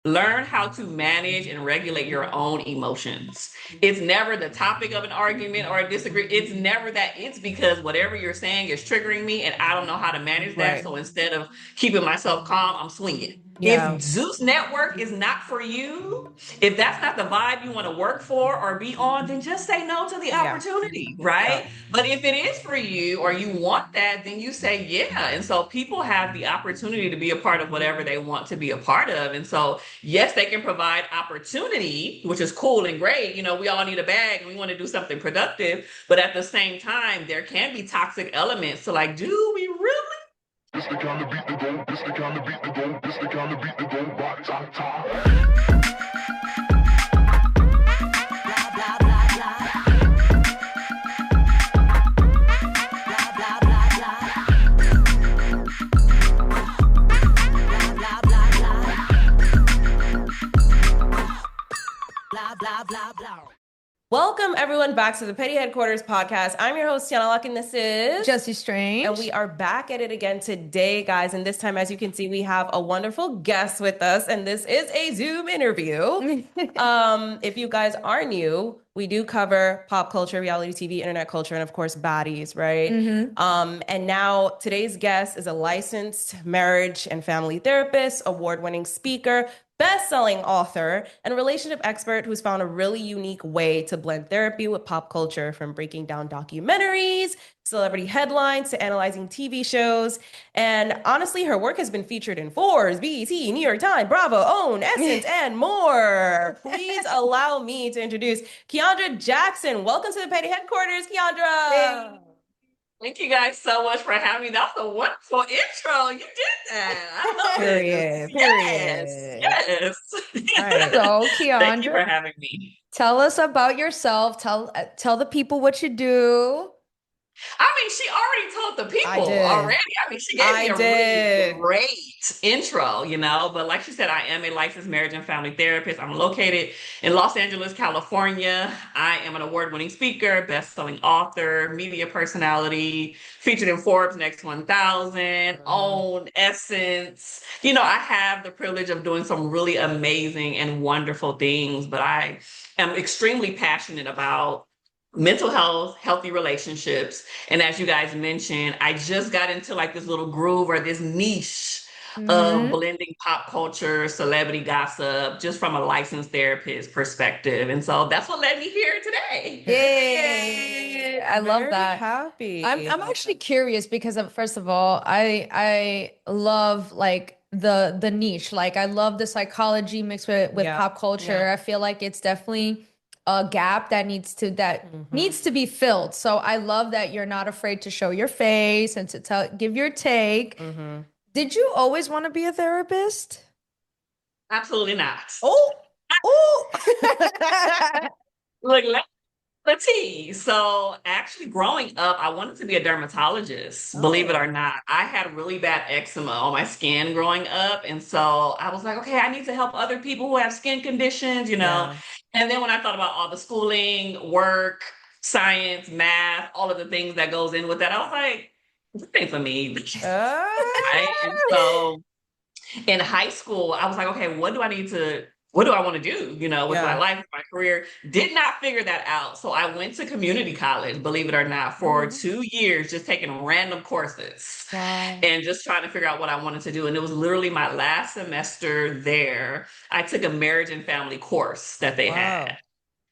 Learn how to manage and regulate your own emotions. It's never the topic of an argument or a disagreement. It's never that. It's because whatever you're saying is triggering me and I don't know how to manage that. Right. So instead of keeping myself calm, I'm swinging. Yeah. If Zeus Network is not for you, if that's not the vibe you want to work for or be on, then just say no to the Yeah. opportunity, Yeah. right? But if it is for you or you want that, then you say yeah. And so people have the opportunity to be a part of whatever they want to be a part of. And so yes, they can provide opportunity, which is cool and great. You know, we all need a bag and we want to do something productive. But at the same time, there can be toxic elements. So, like, do we really? This the kind of beat to go, this the kind of beat to go, this the kind of beat to go, rock, top, top. Welcome everyone back to the Petty Headquarters podcast. I'm your host, Tiana Luck, and this is Jesse Strange. And we are back at it again today, guys. And this time, as you can see, we have a wonderful guest with us, and this is a Zoom interview. If you guys are new, we do cover pop culture, reality TV, internet culture, and of course, baddies, right? And now today's guest is a licensed marriage and family therapist, award-winning speaker, best-selling author, and relationship expert who's found a really unique way to blend therapy with pop culture, from breaking down documentaries, celebrity headlines, to analyzing TV shows. And honestly, her work has been featured in Forbes, BET, New York Times, Bravo, OWN, Essence, and more. Please allow me to introduce Kiaundra Jackson. Welcome to the Petty Headquarters, Kiaundra. Hey. Thank you guys so much for having me. That was a wonderful intro. You did that. I love Period. it. Yes. Right. So, Thank you for Kiaundra, having me. tell us about yourself. Tell the people what you do. I mean, she already told the people did. already. I mean, she gave me I a did. really great intro, you know. But like she said, I am a licensed marriage and family therapist. I'm located in Los Angeles, California. I am an award-winning speaker, best-selling author, media personality, featured in Forbes Next 1000, OWN, Essence. You know, I have the privilege of doing some really amazing and wonderful things, but I am extremely passionate about mental health, healthy relationships. And as you guys mentioned, I just got into like this little groove or this niche of blending pop culture, celebrity gossip, just from a licensed therapist perspective. And so that's what led me here today. Yay! I love Very that. happy. I'm actually curious because first of all, I love like the niche. Like I love the psychology mixed with Yeah. pop culture. Yeah. I feel like it's definitely a gap that needs to be filled. So I love that you're not afraid to show your face and to give your take. Did you always want to be a therapist? Absolutely not. Oh. Look, the tea. So actually growing up, I wanted to be a dermatologist, believe it or not. I had really bad eczema on my skin growing up. And so I was like, okay, I need to help other people who have skin conditions, you know. Yeah. And then when I thought about all the schooling, work, science, math, all of the things that goes in with that, I was like, this ain't for me. Right? And so in high school, I was like, okay, what do I want to do, you know, with my Yeah. life, with my career? Did not figure that out. So I went to community college, believe it or not, for 2 years, just taking random courses Wow. and just trying to figure out what I wanted to do. And it was literally my last semester there. I took a marriage and family course that they had.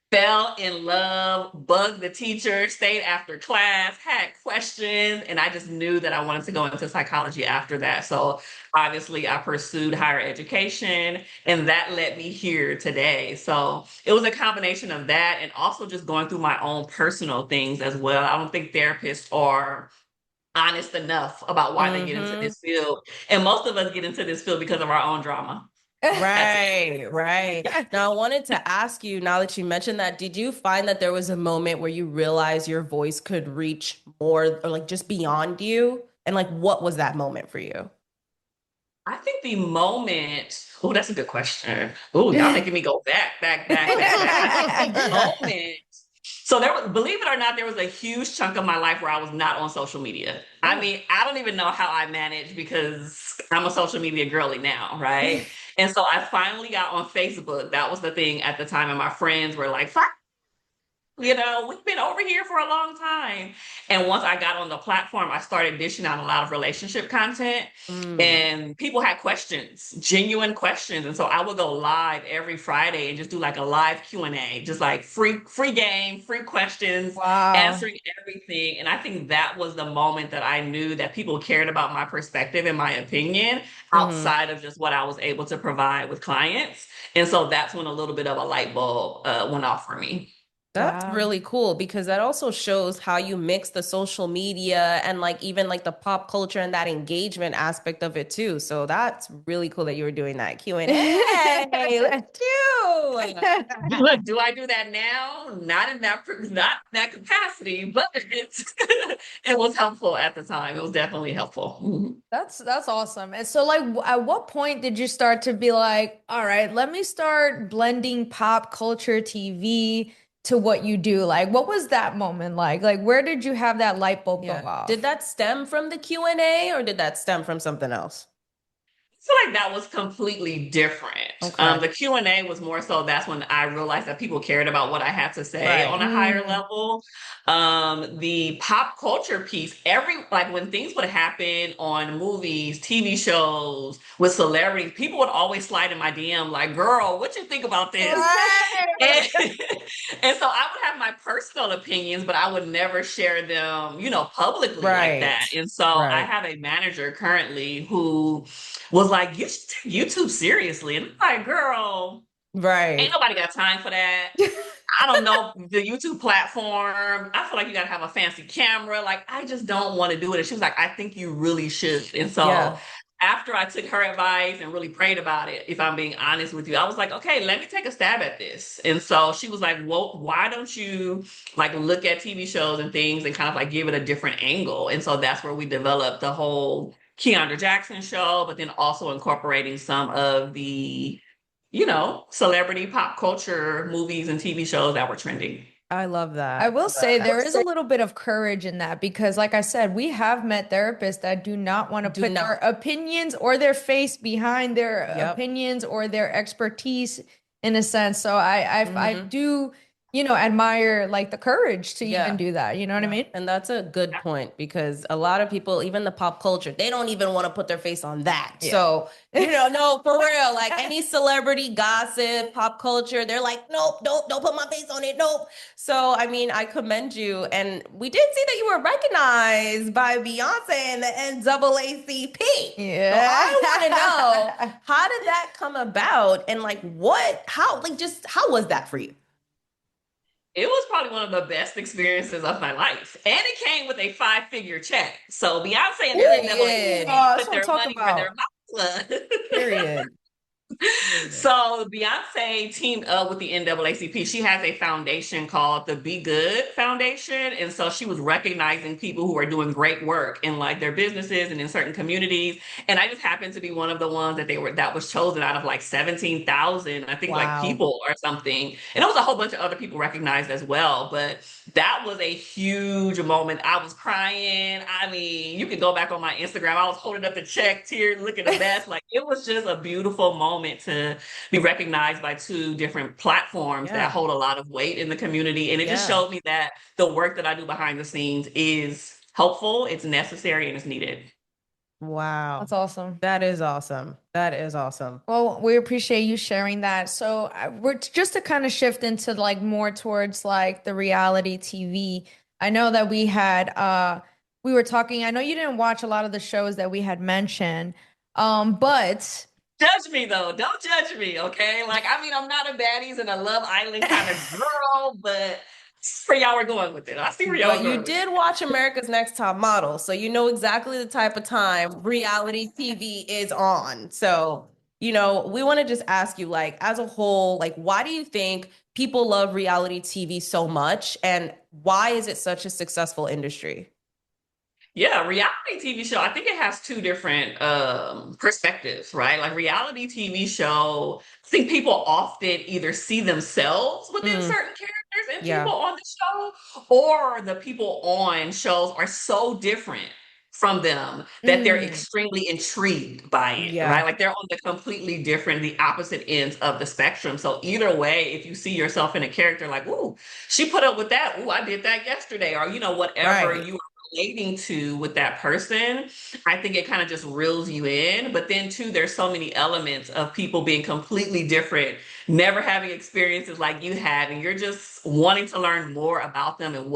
Fell in love, bugged the teacher, stayed after class, had questions, and I just knew that I wanted to go into psychology after that. So obviously, I pursued higher education, and that led me here today. So it was a combination of that and also just going through my own personal things as well. I don't think therapists are honest enough about why they get into this field. And most of us get into this field because of our own drama. Right. Now, I wanted to ask you, now that you mentioned that, did you find that there was a moment where you realized your voice could reach more or like just beyond you? And like, what was that moment for you? I think the moment, oh, that's a good question. Oh, y'all making me go back. I think the moment. So there was, believe it or not, there was a huge chunk of my life where I was not on social media. I mean, I don't even know how I managed because I'm a social media girly now, right? And so I finally got on Facebook. That was the thing at the time. And my friends were like, we've been over here for a long time. And once I got on the platform, I started dishing out a lot of relationship content, and people had questions, genuine questions. And so I would go live every Friday and just do like a live Q&A, just like free game, free questions, Wow. answering everything. And I think that was the moment that I knew that people cared about my perspective and my opinion outside of just what I was able to provide with clients. And so that's when a little bit of a light bulb went off for me. That's Wow. really cool because that also shows how you mix the social media and like even like the pop culture and that engagement aspect of it too. So that's really cool that you were doing that Q&A. Let's do. Do I do that now? Not in that capacity, but it was helpful at the time. It was definitely helpful. Mhm. That's awesome. And so like at what point did you start to be like, all right, let me start blending pop culture TV to what you do? Like what was that moment like? Like where did you have that light bulb go Yeah. off? Did that stem from the Q&A or did that stem from something else? I feel like that was completely different. Okay. The Q&A was more so that's when I realized that people cared about what I had to say on Right. a higher Mm. level. The pop culture piece, like when things would happen on movies, TV shows with celebrities, people would always slide in my DM like, girl, what you think about this? Right. And, and so I would have my personal opinions, but I would never share them, publicly like Right. that. And so I Right. have a manager currently who was like, you should take YouTube seriously. And I'm like, girl, ain't Right. nobody got time for that. I don't know the YouTube platform. I feel like you gotta have a fancy camera. Like, I just don't want to do it. And she was like, I think you really should. And so Yeah. after I took her advice and really prayed about it, if I'm being honest with you, I was like, okay, let me take a stab at this. And so she was like, well, why don't you like look at TV shows and things and kind of like give it a different angle? And so that's where we developed the whole Kiaundra Jackson show, but then also incorporating some of the, celebrity pop culture movies and TV shows that were trending. I love that. I will say there is a little bit of courage in that because, like I said, we have met therapists that do not want to Do put not. their opinions or their face behind their Yep. opinions or their expertise in a sense. So I Mhm. do, admire like the courage to Yeah. even do that. You know what I mean? And that's a good point because a lot of people, even the pop culture, they don't even want to put their face on that. Yeah. So, no, for real, like any celebrity gossip, pop culture, they're like, nope, don't put my face on it. Nope. So, I mean, I commend you. And we did see that you were recognized by Beyonce and the NAACP. Yeah. So I want to know, how did that come about? And like, how was that for you? It was probably one of the best experiences of my life. And it came with a 5-figure check. So Beyonce and Period. NAACP that's put what I'm their talking money where their about. mouth was. Period. So Beyonce teamed up with the NAACP. She has a foundation called the Be Good Foundation. And so she was recognizing people who are doing great work in like their businesses and in certain communities. And I just happened to be one of the ones that was chosen out of like 17,000, I think, like Wow. people or something. And it was a whole bunch of other people recognized as well. But that was a huge moment. I was crying. I mean, you can go back on my Instagram. I was holding up the check, tears, looking the best. Like it was just a beautiful moment to be recognized by 2 different platforms Yeah. that hold a lot of weight in the community. And it just Yeah. showed me that the work that I do behind the scenes is helpful, it's necessary, and it's needed. Wow. That's awesome. That is awesome. That is awesome. Well, we appreciate you sharing that. So we're just to kind of shift into like more towards like the reality TV. I know that we were talking, I know you didn't watch a lot of the shows that we had mentioned, but Judge me though. Don't judge me, okay? Like, I mean, I'm not a Baddies and a Love Island kind of girl, but where y'all were going with it. I see where y'all But were you going with did it. watch America's Next Top Model, so you know exactly the type of time reality TV is on. So, we want to just ask you, like, as a whole, like, why do you think people love reality TV so much, and why is it such a successful industry? Yeah, reality TV show, I think it has 2 different perspectives, right? Like reality TV show, I think people often either see themselves within Mm, certain characters and yeah. people on the show, or the people on shows are so different from them that they're Mm. extremely intrigued by it, Yeah. right? Like they're on the completely different, the opposite ends of the spectrum. So either way, if you see yourself in a character like, ooh, she put up with that. Ooh, I did that yesterday. Or, whatever Right. you are relating to with that person, I think it kind of just reels you in. But then too, there's so many elements of people being completely different, never having experiences like you had, and you're just wanting to learn more about them and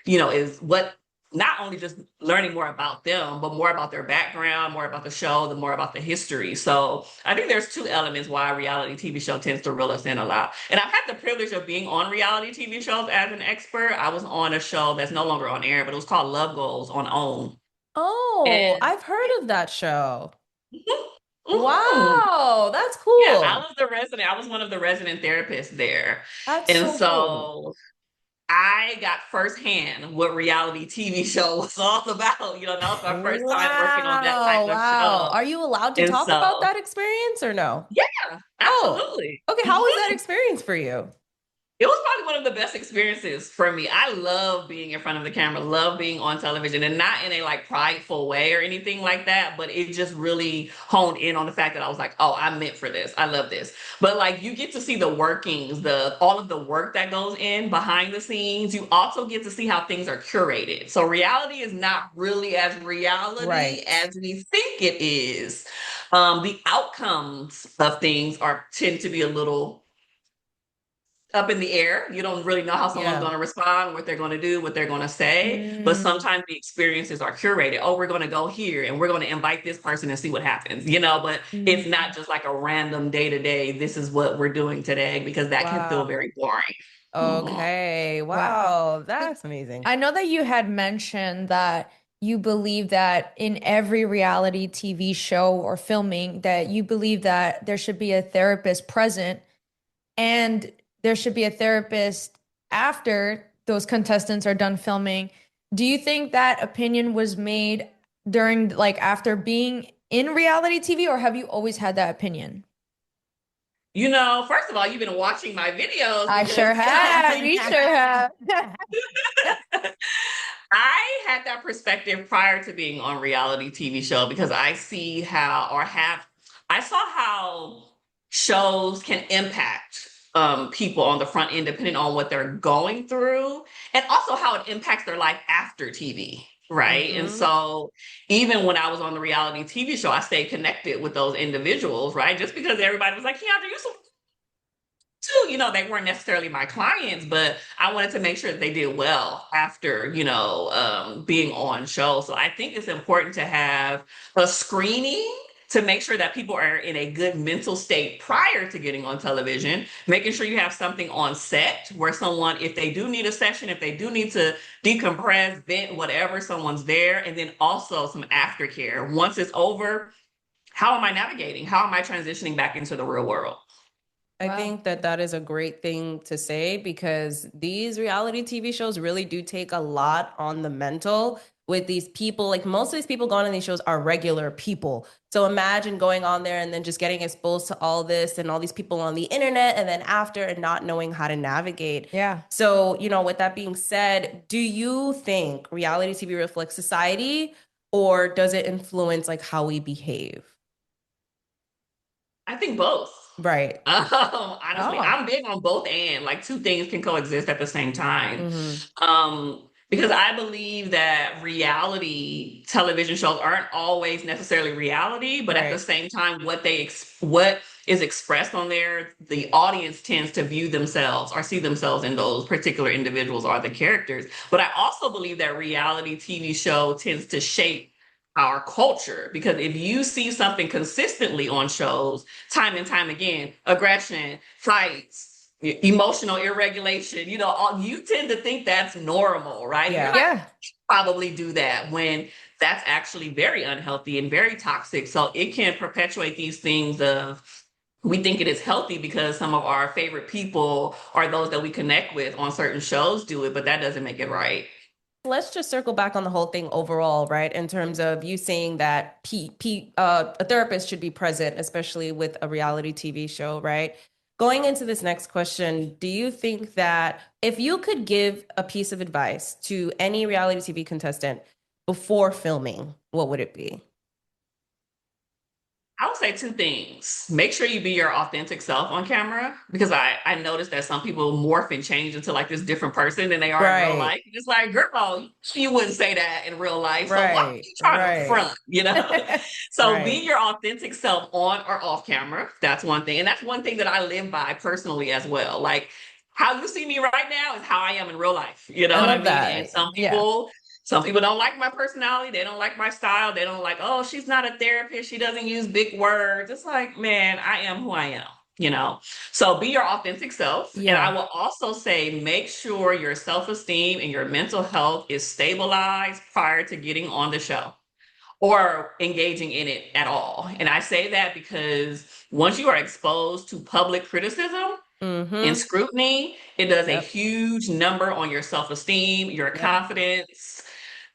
is what not only just learning more about them, but more about their background, more about the show, the more about the history. So I think there's two elements why a reality TV show tends to reel us in a lot. And I've had the privilege of being on reality TV shows as an expert. I was on a show that's no longer on air, but it was called Love Goals on OWN. Oh, And I've heard of that show. mhm. Wow, that's Yeah, I cool. was the resident. I was one of the resident therapists there. That's And so cool. so I got firsthand what reality TV show was all about. That was my first time working on that type Wow, of wow. show. Are you allowed to And talk about so, that experience or no? yeah, Oh, absolutely. okay. How was that experience for you? It was probably one of the best experiences for me. I love being in front of the camera, love being on television, and not in a like prideful way or anything like that, but it just really honed in on the fact that I was like, oh, I'm meant for this. I love this. But like you get to see the workings, the all of the work that goes in behind the scenes. You also get to see how things are curated. So reality is not really as reality Right. as we think it is. The outcomes of things are tend to be a little up in the air. You don't really know how someone's Yeah. going to respond, what they're going to do, what they're going to say. But Mm. sometimes the experiences are curated. Oh, we're going to go here and we're going to invite this person and see what happens, but it's Mm. not just like a random day to day, this is what we're doing today, because that can feel Wow. very boring. Mhm. Okay. Wow. Wow. That's amazing. I know that you had mentioned that you believe that in every reality TV show or filming, that you believe that there should be a therapist present and there should be a therapist after those contestants are done filming. Do you think that opinion was made during, like, after being in reality TV, or have you always had that opinion? First of all, you've been watching my videos I because sure have. You sure have. I had that perspective prior to being on reality TV show because I saw how shows can impact people on the front end depending on what they're going through, and also how it impacts their life after TV. Right. And Hmm. so even when I was on the reality TV show, I stayed connected with those individuals, right? Just because everybody was like, Kiaundra, you so too, they weren't necessarily my clients, but I wanted to make sure that they did well after, being on show. So I think it's important to have a screening to make sure that people are in a good mental state prior to getting on television, making sure you have something on set where someone, if they do need a session, if they do need to decompress, vent, whatever, someone's there. And then also some aftercare. Once it's over, how am I navigating? How am I transitioning back into the real world? I Wow. think that that is a great thing to say because these reality TV shows really do take a lot on the mental with these people. Like most of these people going on these shows are regular people. So imagine going on there and then just getting exposed to all this and all these people on the internet and then after and not knowing how to navigate. Yeah. So, with that being said, do you think reality TV reflects society or does it influence like how we behave? I think both. Right. Honestly, Oh. I'm big on both and like two things can coexist at the same time. Hmm. Because I believe that reality television shows aren't always necessarily reality, but at the Right. same time, what is expressed on there, the audience tends to view themselves or see themselves in those particular individuals or the characters. But I also believe that reality TV show tends to shape our culture because if you see something consistently on shows time and time again, aggression, fights, emotional irregulation, you tend to think that's normal, right? You're Yeah. not Yeah. probably do that when that's actually very unhealthy and very toxic. So it can perpetuate these things of we think it is healthy because some of our favorite people or those that we connect with on certain shows do it, but that doesn't make it right. Let's just circle back on the whole thing overall, right? In terms of you saying that a therapist should be present, especially with a reality TV show, right? Going into this next question, do you think that if you could give a piece of advice to any reality TV contestant before filming, what would it be? I would say two things. Make sure you be your authentic self on camera because I noticed that some people morph and change into like this different person than they are in real Right, life. It's like, girl, you wouldn't say that in real life. So why are right, you trying to right, front, you know? So be right. your authentic self on or off camera. That's one thing. And that's one thing that I live by personally as well. Like how you see me right now is how I am in real life. You know I what I love mean? And that. Yeah. some people don't like my personality. They don't like my style. They don't like, oh, she's not a therapist. She doesn't use big words. It's like, man, I am who I am, you know? So be your authentic self. And I Yeah. will also say, make sure your self esteem and your mental health is stabilized prior to getting on the show or engaging in it at all. And I say that because once you are exposed to public criticism, and Mm-hmm. scrutiny, it does a Yep. huge number on your self esteem, your Yep. confidence.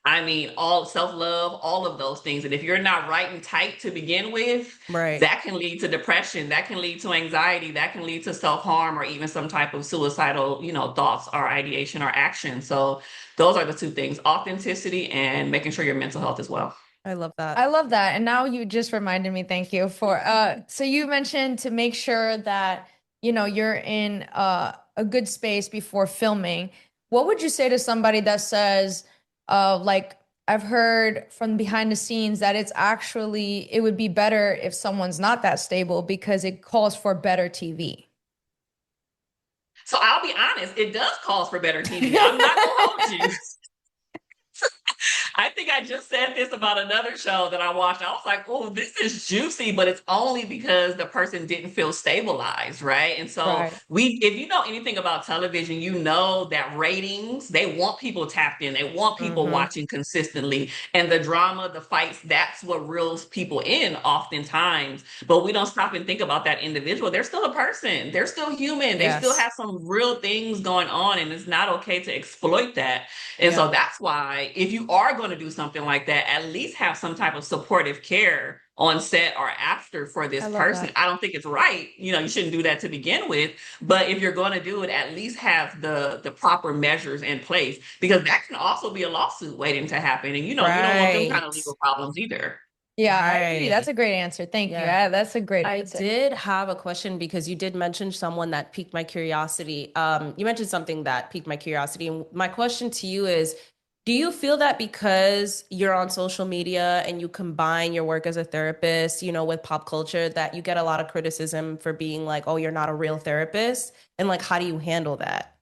I mean, all self love, all of those things. And if you're not right and tight to begin with, Right. that can lead to depression, that can lead to anxiety, that can lead to self harm or even some type of suicidal, thoughts or ideation or action. So those are the two things: authenticity and making sure your mental health as well. I love that. I love that. And now you just reminded me, thank you for so you mentioned to make sure that you're in a good space before filming. What would you say to somebody that says like I've heard from behind the scenes that it would be better if someone's not that stable because it calls for better TV. So I'll be honest, it does cause for better TV. I'm not gonna hold you. I think I just said this about another show that I watched. I was like, oh, this is juicy, but it's only because the person didn't feel stabilized, right? And so Right. if you know anything about television, you know that ratings, they want people tapped in. They want people Mm-hmm. watching consistently. And the drama, the fights, that's what reels people in oftentimes. But we don't stop and think about that individual. They're still a person. They're still human. They still Yes. have some real things going on, and it's not okay to exploit that. And Yeah. so that's why if you are going to do something like that, at least have some type of supportive care on set or after for I this love person. that. I don't think it's right. You shouldn't do that to begin with. But if you're going to do it, at least have the proper measures in place because that can also be a lawsuit waiting to happen. And you don't want them kind of Right. legal problems either. Yeah, I agree. That's Right. a great answer. Thank you. Yeah. That's a great I answer. did have a question because you did mention someone that piqued my curiosity. You mentioned something that piqued my curiosity. And my question to you is, do you feel that because you're on social media and you combine your work as a therapist, with pop culture, that you get a lot of criticism for being like, oh, you're not a real therapist? And like, how do you handle that?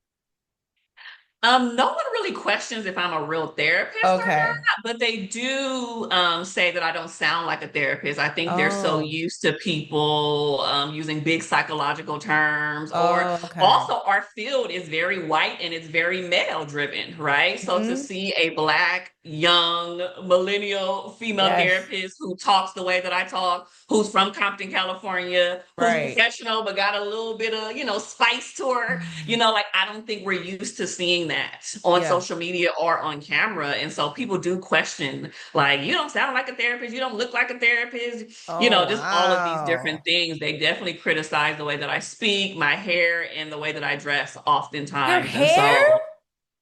No one really questions if I'm a real therapist or Okay. not, but they do say that I don't sound like a therapist. I think they're so Oh, used to people using big psychological terms, or oh, okay. also our field is very white and it's very male driven, right? So to Mhm. see a black, young, millennial female Yes. therapist who talks the way that I talk, who's from Compton, California, who's Right. professional but got a little bit of, spice to her, like I don't think we're used to seeing that on Yeah. social media or on camera. And so people do question, like, you don't sound like a therapist, you don't look like a therapist, Oh, just all of these different wow. things. They definitely criticize the way that I speak, my hair, and the way that I dress Your oftentimes. And hair?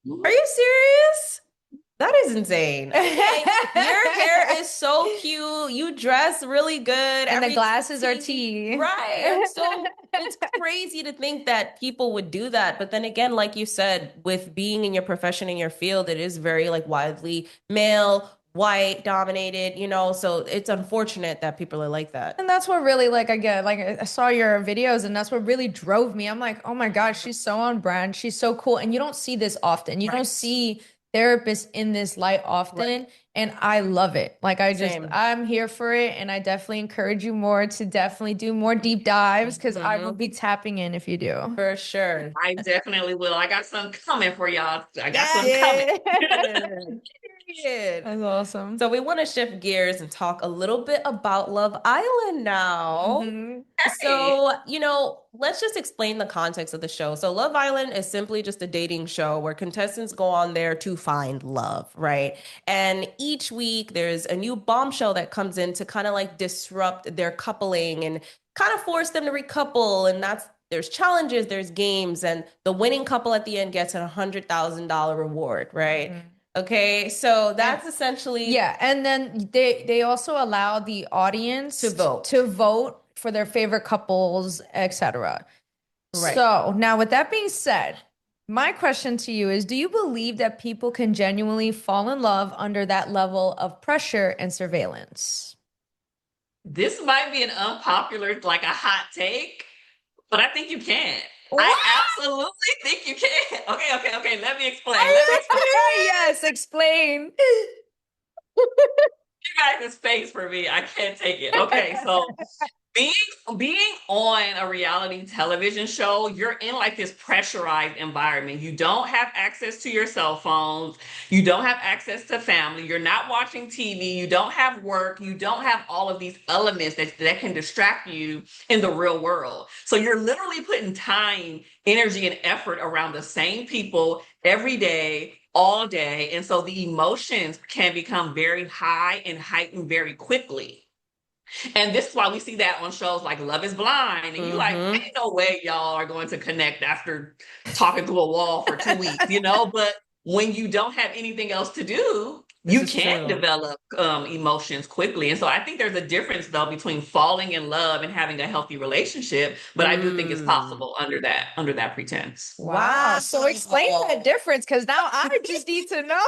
so Are you serious? That is insane. Okay. Your hair is so cute. You dress really good. And the Everything's glasses are tea. tea. Right. It's crazy to think that people would do that. But then again, like you said, with being in your profession, in your field, it is very like widely male, white dominated, so it's unfortunate that people are like that. And that's what really, like, again, like I saw your videos and that's what really drove me. I'm like, oh my gosh, she's so on brand. She's so cool. And you don't see this often. You don't Right. see therapists in this light Right. often. And I love it. Like, Same. I'm here for it. And I definitely encourage you more to definitely do more deep dives because I will Mhm. be tapping in if you do. For sure. I definitely will. I got some coming for y'all. I got some coming. Yeah. Period. That's awesome. So we want to shift gears and talk a little bit about Love Island now. Mhm. Hey. So, let's just explain the context of the show. So, Love Island is simply just a dating show where contestants go on there to find love, right? And each week there's a new bombshell that comes in to kind of like disrupt their coupling and kind of force them to recouple. And there's challenges, there's games, and the winning couple at the end gets a $100,000 reward, right? Okay, so that's essentially Yeah, and then they also allow the audience to vote for their favorite couples, etc. right. So now, with that being said, my question to you is: do you believe that people can genuinely fall in love under that level of pressure and surveillance? This might be an unpopular, like a hot take, but I think you can. I What? absolutely think you can. Okay. Let me explain. Let me explain. Yes, explain. You guys' face for me. I can't take it. Okay, so being being on a reality television show, you're in like this pressurized environment. You don't have access to your cell phones, you don't have access to family, you're not watching TV, you don't have work, you don't have all of these elements that can distract you in the real world. So you're literally putting time, energy, and effort around the same people every day, all day. And so the emotions can become very high and heightened very quickly. And this is why we see that on shows like Love is Blind. And you like, ain't no way y'all are going to connect after talking to a wall for 2 weeks, But when you don't have anything else to do, you can develop emotions quickly. And so I think there's a difference though between falling in love and having a healthy relationship. But I do think it's possible under that pretense. Wow. So explain that difference, because now I just need to know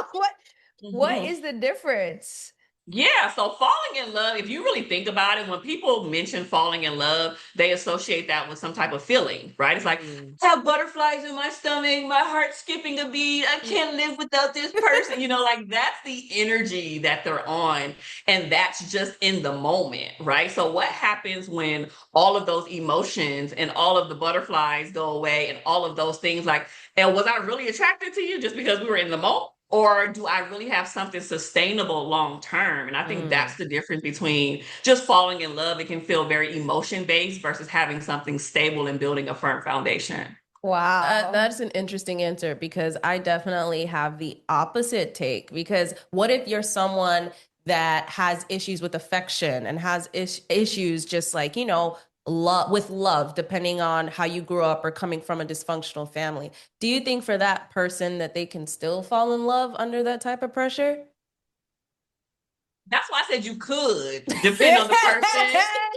what is the difference? Yeah, so falling in love, if you really think about it, when people mention falling in love, they associate that with some type of feeling, right? It's like, I have butterflies in my stomach, my heart's skipping a beat, I can't live without this person. Like that's the energy that they're on, and that's just in the moment, right? So, what happens when all of those emotions and all of the butterflies go away and all of those things, like, and was I really attracted to you just because we were in the moment? Or do I really have something sustainable long term? And I think that's the difference between just falling in love. It can feel very emotion based versus having something stable and building a firm foundation. Wow. That's an interesting answer because I definitely have the opposite take. Because what if you're someone that has issues with affection and has issues just like, love, depending on how you grew up or coming from a dysfunctional family? Do you think for that person that they can still fall in love under that type of pressure? That's why I said you could, depend on the person,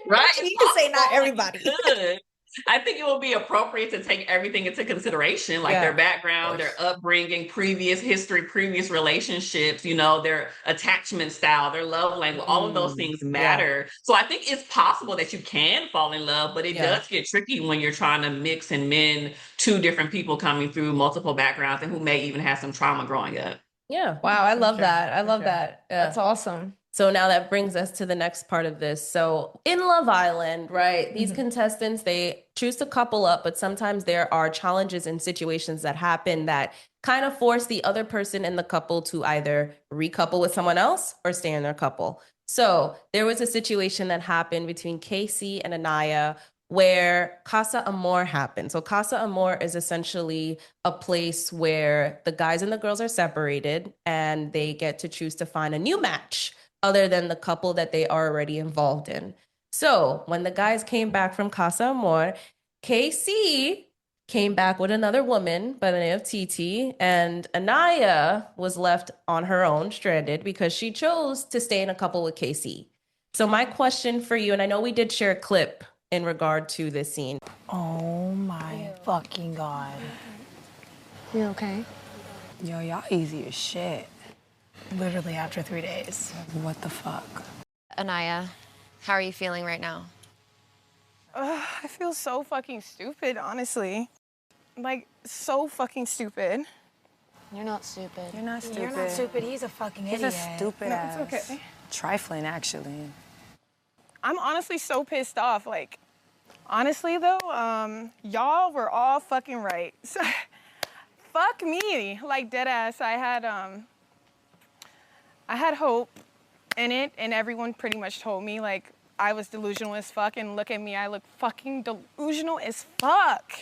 right? It's You can say not possible, everybody. you could. I think it would be appropriate to take everything into consideration, like their background, their upbringing, previous history, previous relationships, their attachment style, their love language, all of those things matter. So I think it's possible that you can fall in love, but it does get tricky when you're trying to mix and mend two different people coming through multiple backgrounds and who may even have some trauma growing up. Yeah. Wow, I love that. I love that. That's awesome. So now that brings us to the next part of this. So in Love Island, right, these contestants, they choose to couple up, but sometimes there are challenges and situations that happen that kind of force the other person in the couple to either recouple with someone else or stay in their couple. So there was a situation that happened between Casey and Anaya where Casa Amor happened. So Casa Amor is essentially a place where the guys and the girls are separated and they get to choose to find a new match other than the couple that they are already involved in. So when the guys came back from Casa Amor, KC came back with another woman by the name of TT, and Anaya was left on her own, stranded, because she chose to stay in a couple with KC. So my question for you, and I know we did share a clip in regard to this scene. Oh my fucking God. You okay? Yo, y'all easy as shit. Literally after 3 days. What the fuck? Anaya, how are you feeling right now? I feel so fucking stupid, honestly. Like, so fucking stupid. You're not stupid. You're not stupid. You're not stupid. He's a fucking idiot. He's a stupid ass. It's okay. Trifling, actually. I'm honestly so pissed off. Like, honestly, though, y'all were all fucking right. So, fuck me. Like, dead ass. I had hope in it, and everyone pretty much told me, like, I was delusional as fuck, and look at me, I look fucking delusional as fuck.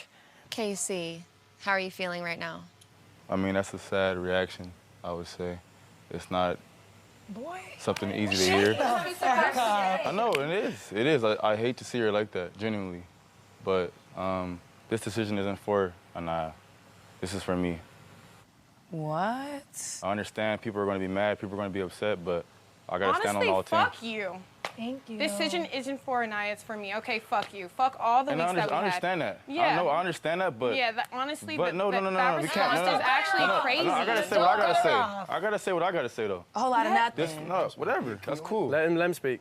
Casey, how are you feeling right now? I mean, that's a sad reaction, I would say. It's not something easy to hear. I know, it is. It is. I hate to see her like that, genuinely. But this decision isn't for Anaya. This is for me. What? I understand people are going to be mad, people are going to be upset, but I got to stand on Honestly, all teams. fuck you. Thank you. Decision isn't for Anaya, it's for me. Okay, fuck you. Fuck all the And weeks that we I had. understand that. Yeah. I understand that, but Yeah, honestly, but no, that we response can't. is actually crazy. I gotta say what I gotta say. I gotta say what I gotta say though. A whole lot of nothing. Whatever. That's cool. Let him speak.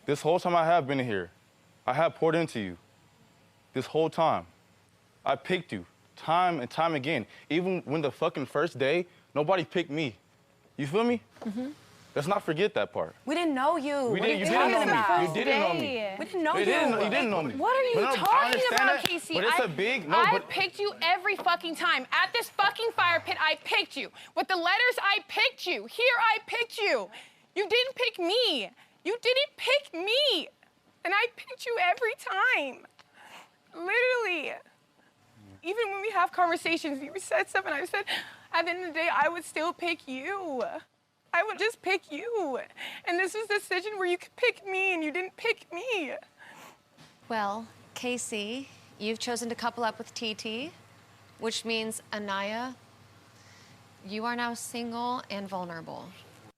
This whole time I have been here, I have poured into you. This whole time, I picked you time and time again. Even when the fucking first day, nobody picked me. You feel me? Mm-hmm. Let's not forget that part. We didn't know you. You didn't know me. You didn't know me. We didn't know you. You didn't know me. What are you But no, I talking understand about, that, Casey? But it's a big no. I But picked you every fucking time. At this fucking fire pit, I picked you. With the letters, I picked you. Here, I picked you. You didn't pick me. You didn't pick me. And I picked you every time. Literally. Even when we have conversations, you said stuff and I said, at the end of the day, I would still pick you. I would just pick you. And this is the decision where you could pick me and you didn't pick me. Well, Casey, you've chosen to couple up with TT, which means Anaya, you are now single and vulnerable.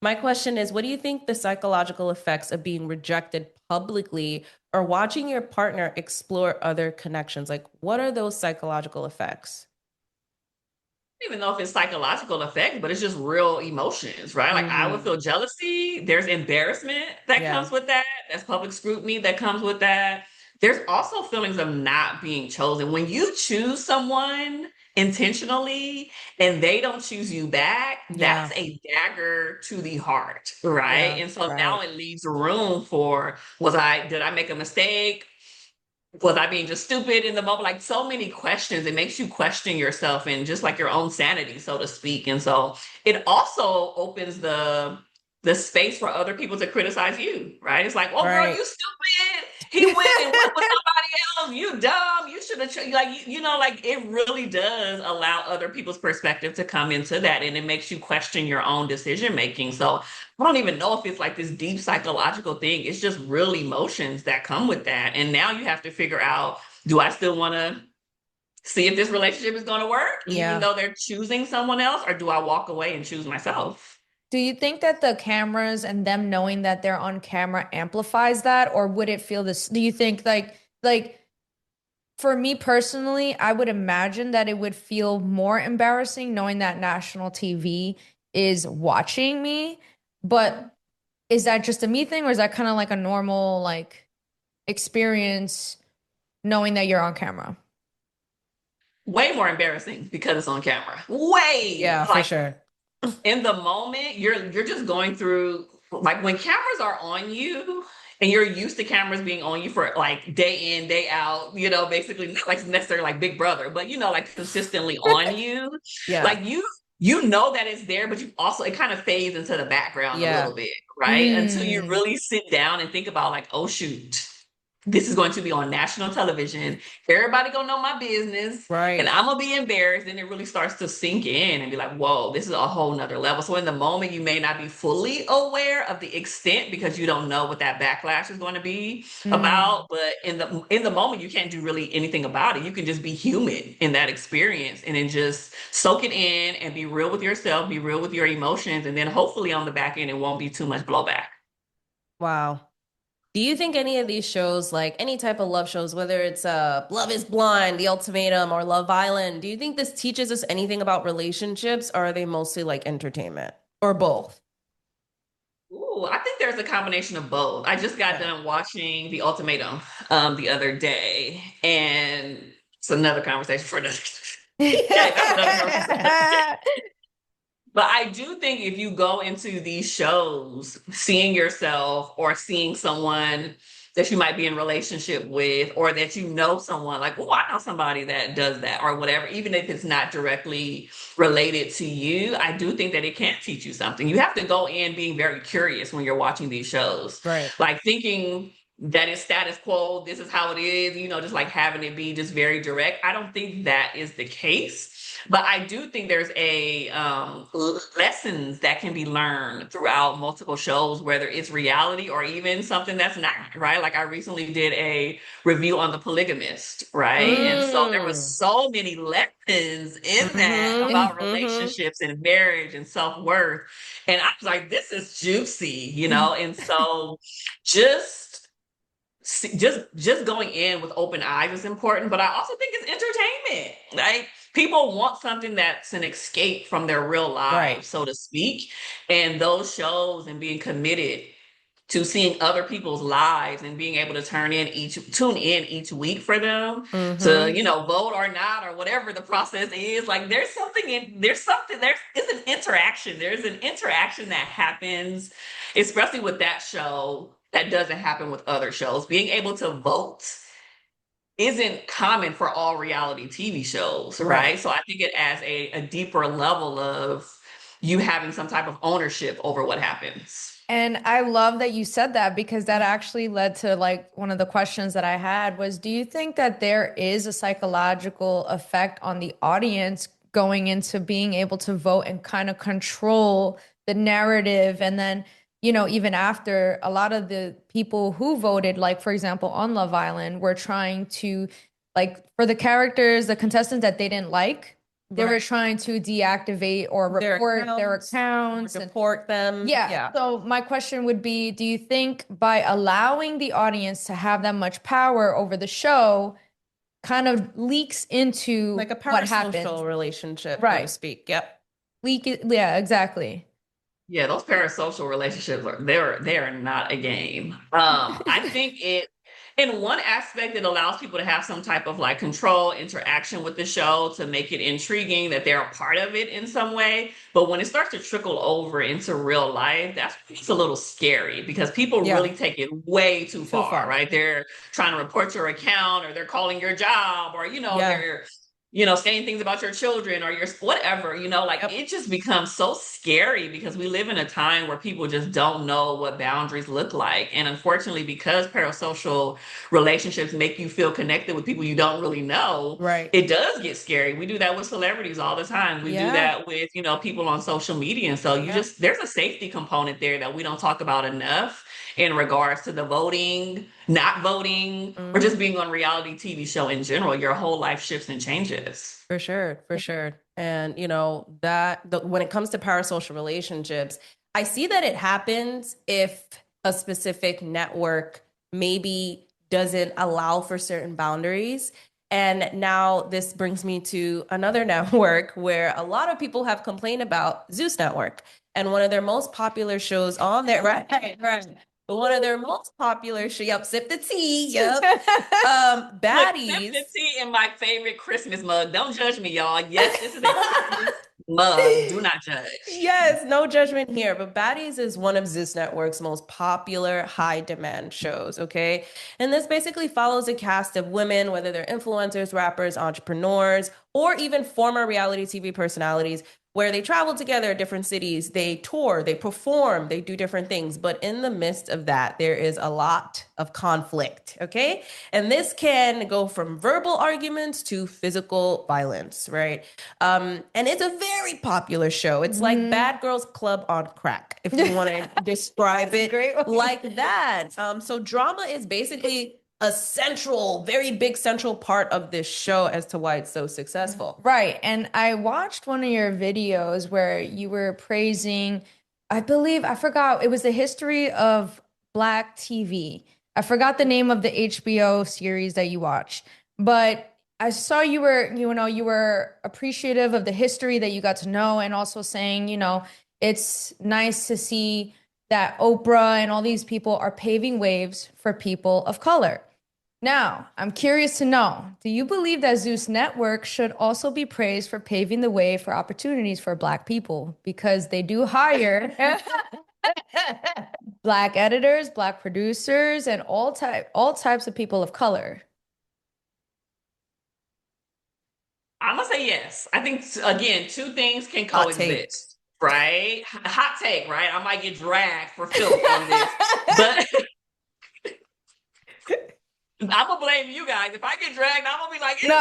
My question is, what do you think the psychological effects of being rejected publicly or watching your partner explore other connections? Like, what are those psychological effects? I don't even know if it's psychological effects, but it's just real emotions, right? Like I would feel jealousy. There's embarrassment that comes with that. There's public scrutiny that comes with that. There's also feelings of not being chosen. When you choose someone intentionally and they don't choose you back, that's a dagger to the heart, right? And so now it leaves room for, did I make a mistake? Was I being just stupid in the moment? Like so many questions. It makes you question yourself and just like your own sanity, so to speak. And so it also opens the space for other people to criticize you, right? It's like, oh, girl, you stupid. He went and went with somebody else. You dumb. You should have, like, you know, like it really does allow other people's perspective to come into that. And it makes you question your own decision making. So I don't even know if it's like this deep psychological thing. It's just real emotions that come with that. And now you have to figure out, do I still want to see if this relationship is going to work, even though they're choosing someone else, or do I walk away and choose myself? Do you think that the cameras and them knowing that they're on camera amplifies that, or would it feel this? Do you think like for me personally, I would imagine that it would feel more embarrassing knowing that national TV is watching me. But is that just a me thing, or is that kind of like a normal like experience knowing that you're on camera? Way more embarrassing because it's on camera. Way. Yeah, for sure. In the moment, you're just going through, like when cameras are on you and you're used to cameras being on you for like day in, day out, you know, basically not like necessarily like Big Brother, but you know, like consistently on you. Like you know that it's there, but you also, it kind of fades into the background a little bit, right? Until you really sit down and think about like, oh shoot, this is going to be on national television. Everybody gonna know my business. Right. And I'm gonna be embarrassed. And it really starts to sink in and be like, whoa, this is a whole nother level. So in the moment, you may not be fully aware of the extent because you don't know what that backlash is going to be about. But in the moment, you can't do really anything about it. You can just be human in that experience and then just soak it in and be real with yourself, be real with your emotions. And then hopefully on the back end, it won't be too much blowback. Wow. Do you think any of these shows, like any type of love shows, whether it's Love is Blind, The Ultimatum, or Love Island, do you think this teaches us anything about relationships, or are they mostly like entertainment, or both? Ooh, I think there's a combination of both. I just got done watching The Ultimatum the other day, and it's another conversation for another. That's another conversation. But I do think if you go into these shows, seeing yourself or seeing someone that you might be in relationship with, or that you know someone like, oh, I know somebody that does that or whatever, even if it's not directly related to you, I do think that it can teach you something. You have to go in being very curious when you're watching these shows. Right. Like thinking, that is status quo. This is how it is, just like having it be just very direct. I don't think that is the case. But I do think there's lessons that can be learned throughout multiple shows, whether it's reality or even something that's not, right? Like I recently did a review on The Polygamist, right? And so there was so many lessons in that about relationships and marriage and self-worth. And I was like, this is juicy, And so just just going in with open eyes is important, but I also think it's entertainment. Like people want something that's an escape from their real lives, so to speak. And those shows and being committed to seeing other people's lives and being able to tune in each week for them to, vote or not, or whatever the process is. Like it's an interaction. There's an interaction that happens, especially with that show, that doesn't happen with other shows. Being able to vote isn't common for all reality TV shows, right? So I think it adds a deeper level of you having some type of ownership over what happens. And I love that you said that, because that actually led to like one of the questions that I had was, do you think that there is a psychological effect on the audience going into being able to vote and kind of control the narrative? And then, even after, a lot of the people who voted, like, for example, on Love Island, were trying to, like, for the characters, the contestants that they didn't like, they were trying to deactivate or report their accounts. Report them. Yeah. So my question would be, do you think by allowing the audience to have that much power over the show kind of leaks into like a what happens? parasocial relationship, so to speak. Yep. Yeah, exactly. Yeah, those parasocial relationships they are not a game. I think in one aspect, it allows people to have some type of like control interaction with the show to make it intriguing that they're a part of it in some way. But when it starts to trickle over into real life, it's a little scary, because people really take it way too far, right? They're trying to report your account, or they're calling your job, or they're saying things about your children or your whatever, it just becomes so scary, because we live in a time where people just don't know what boundaries look like. And unfortunately, because parasocial relationships make you feel connected with people you don't really know, it does get scary. We do that with celebrities all the time. We do that with, people on social media. And so there's a safety component there that we don't talk about enough in regards to the voting, not voting, or just being on reality TV show in general. Your whole life shifts and changes. For sure. And when it comes to parasocial relationships, I see that it happens if a specific network maybe doesn't allow for certain boundaries. And now this brings me to another network where a lot of people have complained about, Zeus Network. And one of their most popular shows on there, right. One of their most popular shows, sip the tea, Baddies. Look, sip the tea in my favorite Christmas mug. Don't judge me, y'all. Yes, this is a Christmas mug. Do not judge. Yes, no judgment here. But Baddies is one of Zeus Network's most popular high demand shows, okay? And this basically follows a cast of women, whether they're influencers, rappers, entrepreneurs, or even former reality TV personalities, where they travel together, different cities, they tour, they perform, they do different things. But in the midst of that, there is a lot of conflict, okay? And this can go from verbal arguments to physical violence, right? And it's a very popular show. It's like Bad Girls Club on crack, if you want to describe it like that. So drama is basically a very big central part of this show as to why it's so successful. Right. And I watched one of your videos where you were praising, I forgot, it was the history of Black TV. I forgot the name of the HBO series that you watched, but I saw you were appreciative of the history that you got to know, and also saying, it's nice to see that Oprah and all these people are paving waves for people of color. Now, I'm curious to know, do you believe that Zeus Network should also be praised for paving the way for opportunities for Black people? Because they do hire Black editors, Black producers, and all types of people of color. I'm going to say yes. I think, again, two things can coexist, right? Hot take, right? I might get dragged for filth on this. I'm gonna blame you guys. If I get dragged, I'm gonna be like, No,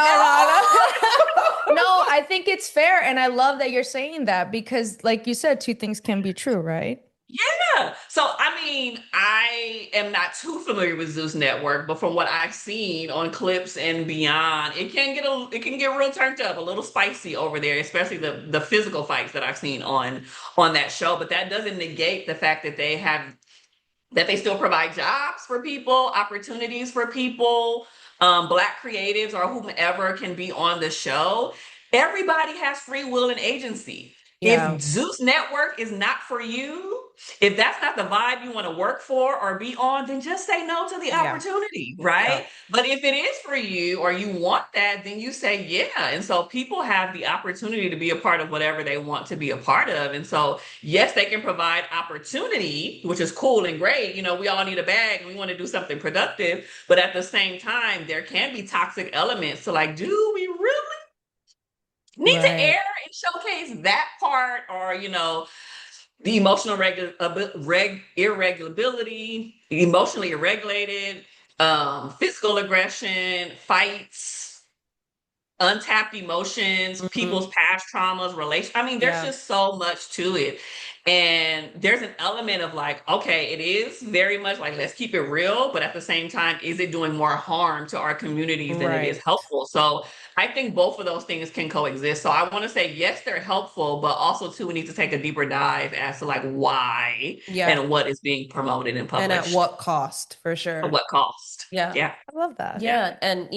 no, I think it's fair. And I love that you're saying that because, like you said, two things can be true, right? Yeah. So, I mean, I am not too familiar with Zeus Network, but from what I've seen on clips and beyond, it can get real turned up, a little spicy over there, especially the physical fights that I've seen on that show. But that doesn't negate the fact that they still provide jobs for people, opportunities for people, Black creatives or whomever can be on the show. Everybody has free will and agency. Yeah. If Zeus Network is not for you, if that's not the vibe you want to work for or be on, then just say no to the Yeah. opportunity, right? Yeah. But if it is for you or you want that, then you say yeah. And so people have the opportunity to be a part of whatever they want to be a part of. And so, yes, they can provide opportunity, which is cool and great. You know, we all need a bag and we want to do something productive. But at the same time, there can be toxic elements to like, do we really need to Right. air and showcase that part, or the emotional irregulability, emotionally irregulated, physical aggression, fights, untapped emotions, people's past traumas, relation. I mean, there's just so much to it. And there's an element of like, okay, it is very much like, let's keep it real. But at the same time, is it doing more harm to our communities than it is Right. helpful? So I think both of those things can coexist. So I want to say, yes, they're helpful, but also too, we need to take a deeper dive as to like why and what is being promoted and published. And at what cost, for sure. At what cost. Yeah. Yeah. I love that. Yeah. And,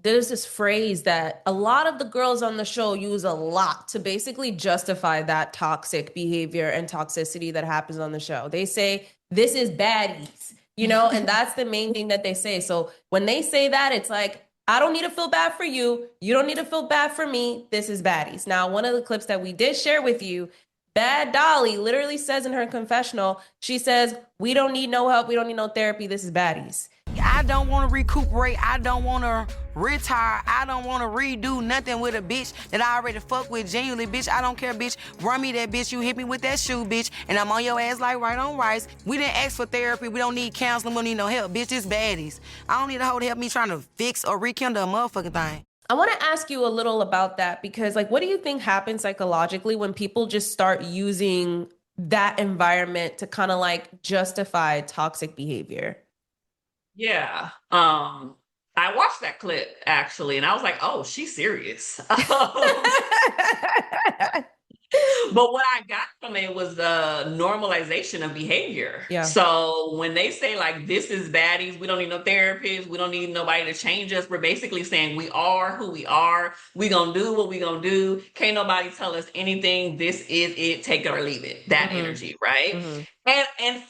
there's this phrase that a lot of the girls on the show use a lot to basically justify that toxic behavior and toxicity that happens on the show. They say, this is baddies, and that's the main thing that they say. So when they say that, it's like, I don't need to feel bad for you. You don't need to feel bad for me. This is baddies. Now, one of the clips that we did share with you, Bad Dolly literally says in her confessional, she says, we don't need no help. We don't need no therapy. This is baddies. I don't want to recuperate. I don't want to retire. I don't want to redo nothing with a bitch that I already fuck with. Genuinely, bitch, I don't care, bitch. Run me that bitch. You hit me with that shoe, bitch. And I'm on your ass like right on rice. We didn't ask for therapy. We don't need counseling. We don't need no help. Bitch, it's baddies. I don't need a hoe to help me trying to fix or rekindle a motherfucking thing. I want to ask you a little about that because, like, what do you think happens psychologically when people just start using that environment to kind of like justify toxic behavior? Yeah. I watched that clip actually, and I was like, oh, she's serious. But what I got from it was the normalization of behavior. Yeah. So when they say like, this is baddies, we don't need no therapists, we don't need nobody to change us. We're basically saying we are who we are. We gonna do what we gonna do. Can't nobody tell us anything. This is it. Take it or leave it. That energy, right? And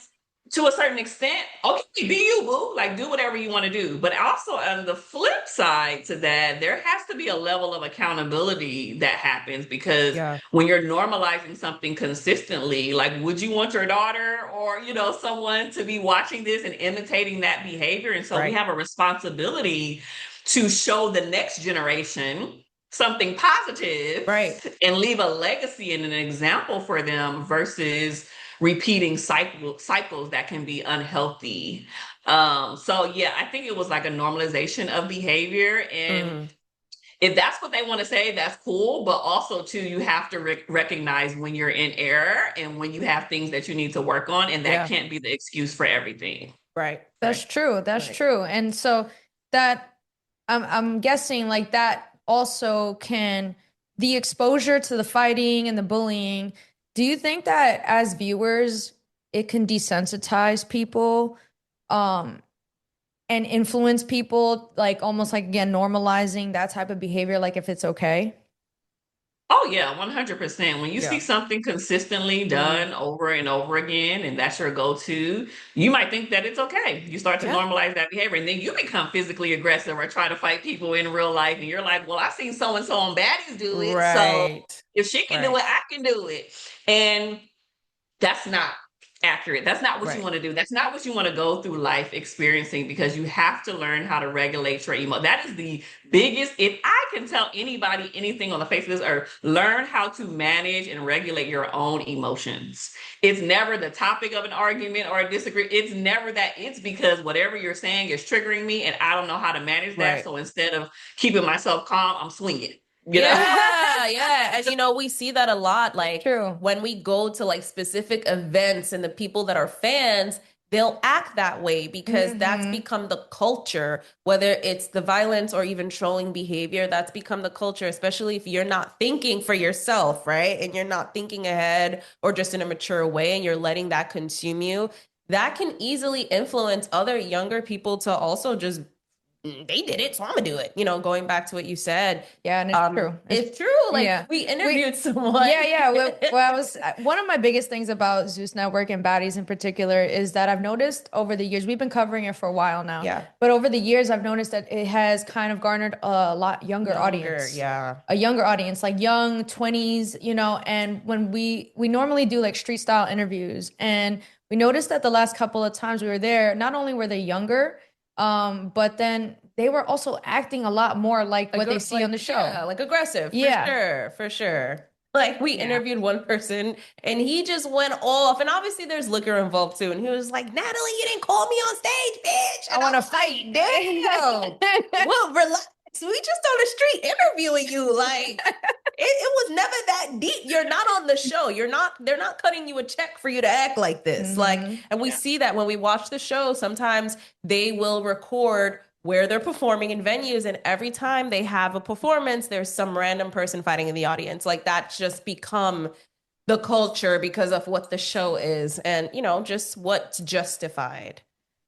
to a certain extent, okay, be you, boo. Like, do whatever you want to do. But also on the flip side to that, there has to be a level of accountability that happens because when you're normalizing something consistently, like, would you want your daughter or, someone to be watching this and imitating that behavior? And so we have a responsibility to show the next generation something positive and leave a legacy and an example for them versus repeating cycles that can be unhealthy. So yeah, I think it was like a normalization of behavior. And if that's what they want to say, that's cool. But also too, you have to recognize when you're in error and when you have things that you need to work on. And that can't be the excuse for everything. Right. That's true. That's true. And so that I'm guessing like that also the exposure to the fighting and the bullying, do you think that as viewers, it can desensitize people and influence people, like almost like, again, normalizing that type of behavior, like if it's okay? Oh, yeah, 100%. When you see something consistently done over and over again, and that's your go-to, you might think that it's okay. You start to normalize that behavior, and then you become physically aggressive or try to fight people in real life, and you're like, well, I've seen so-and-so on Baddies do it, so if she can do it, I can do it. And that's not accurate. That's not what you Right. want to do. That's not what you want to go through life experiencing, because you have to learn how to regulate your emo. That is the biggest. If I can tell anybody anything on the face of this earth, learn how to manage and regulate your own emotions. It's never the topic of an argument or a disagreement. It's never that. It's because whatever you're saying is triggering me and I don't know how to manage that. Right. So instead of keeping myself calm, I'm swinging. You know? Yeah. And we see that a lot. Like True. when we go to like specific events and the people that are fans, they'll act that way because that's become the culture, whether it's the violence or even trolling behavior, that's become the culture, especially if you're not thinking for yourself, right? And you're not thinking ahead or just in a mature way and you're letting that consume you. That can easily influence other younger people to also just they did it, so I'm gonna do it. Going back to what you said. Yeah, and it's true. It's true. Like Yeah. we interviewed someone. Yeah. Well, one of my biggest things about Zeus Network and Baddies in particular is that I've noticed over the years, we've been covering it for a while now. Yeah. But over the years, I've noticed that it has kind of garnered a lot younger audience. Yeah. A younger audience, like young 20s, and when we normally do like street style interviews, and we noticed that the last couple of times we were there, not only were they younger, but then they were also acting a lot more like what they see on the show. Yeah, like aggressive. For sure. Like we interviewed one person and he just went off, and obviously there's liquor involved too. And he was like, "Natalie, you didn't call me on stage, bitch. I want to fight." Damn. Well, relax. We just on the street interviewing you. Like it was never that deep. You're not on the show. They're not cutting you a check for you to act like this. Like, and we see that when we watch the show, sometimes they will record where they're performing in venues, and every time they have a performance, there's some random person fighting in the audience. Like that's just become the culture because of what the show is and, just what's justified.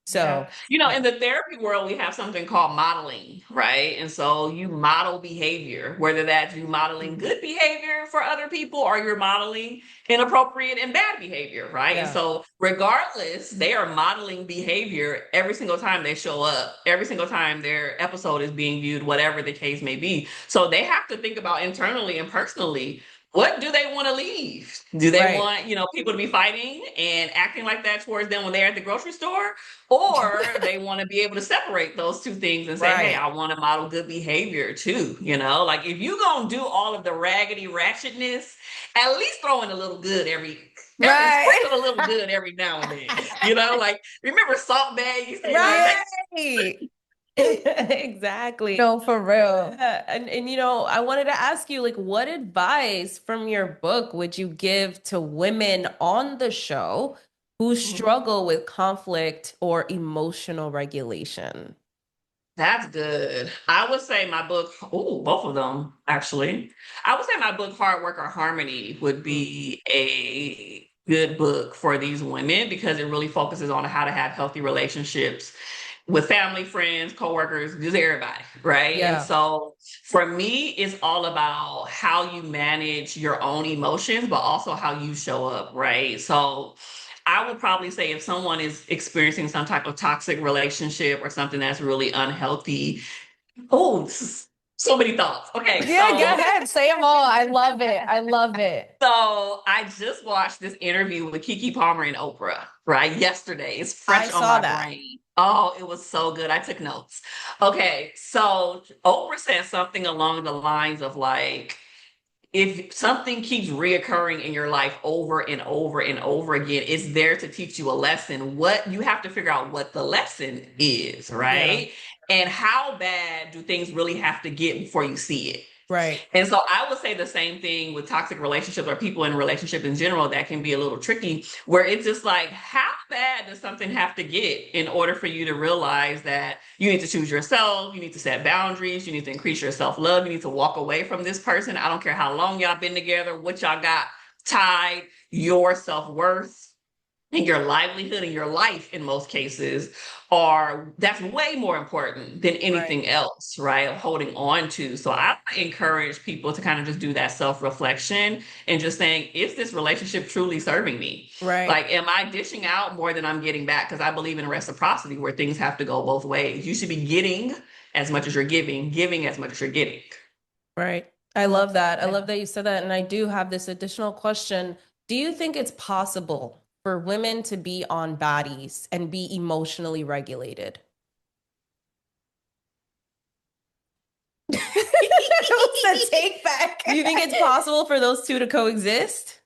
So, in the therapy world, we have something called modeling, right? And so you model behavior, whether that's you modeling good behavior for other people or you're modeling inappropriate and bad behavior, right? Yeah. And so regardless, they are modeling behavior every single time they show up, every single time their episode is being viewed, whatever the case may be. So they have to think about internally and personally, what do they want to leave? Do they want, people to be fighting and acting like that towards them when they're at the grocery store? Or they want to be able to separate those two things and say, hey, I want to model good behavior too. Like if you're going to do all of the raggedy ratchetness, at least throw in a little good sprinkle a little good every now and then. Like remember Salt Bay? Right. Exactly. No, for real. And I wanted to ask you, like, what advice from your book would you give to women on the show who struggle with conflict or emotional regulation? That's good. I would say my book, both of them, actually. I would say my book, Hard Work or Harmony, would be a good book for these women because it really focuses on how to have healthy relationships with family, friends, coworkers, just everybody, right? Yeah. And so for me, it's all about how you manage your own emotions, but also how you show up, right? So I would probably say if someone is experiencing some type of toxic relationship or something that's really unhealthy, so many thoughts. Okay. Yeah, so, go ahead. Say them all. I love it. So I just watched this interview with Keke Palmer and Oprah, right? Yesterday. It's fresh on my brain. Oh, it was so good. I took notes. Okay. So Oprah said something along the lines of like, if something keeps reoccurring in your life over and over and over again, it's there to teach you a lesson. What you have to figure out what the lesson is, right? Yeah. And how bad do things really have to get before you see it? Right. And so I would say the same thing with toxic relationships or people in a relationship in general that can be a little tricky, where it's just like, how bad does something have to get in order for you to realize that you need to choose yourself, you need to set boundaries, you need to increase your self-love, you need to walk away from this person. I don't care how long y'all been together, what y'all got tied, your self-worth and your livelihood and your life in most cases that's way more important than anything else, right? Holding on to. So I encourage people to kind of just do that self-reflection and just saying, is this relationship truly serving me? Right. Like, am I dishing out more than I'm getting back? Because I believe in reciprocity where things have to go both ways. You should be getting as much as you're giving as much as you're getting. Right. I love that. I love that you said that. And I do have this additional question. Do you think it's possible for women to be on Baddies and be emotionally regulated? What's the take back? Do you think it's possible for those two to coexist?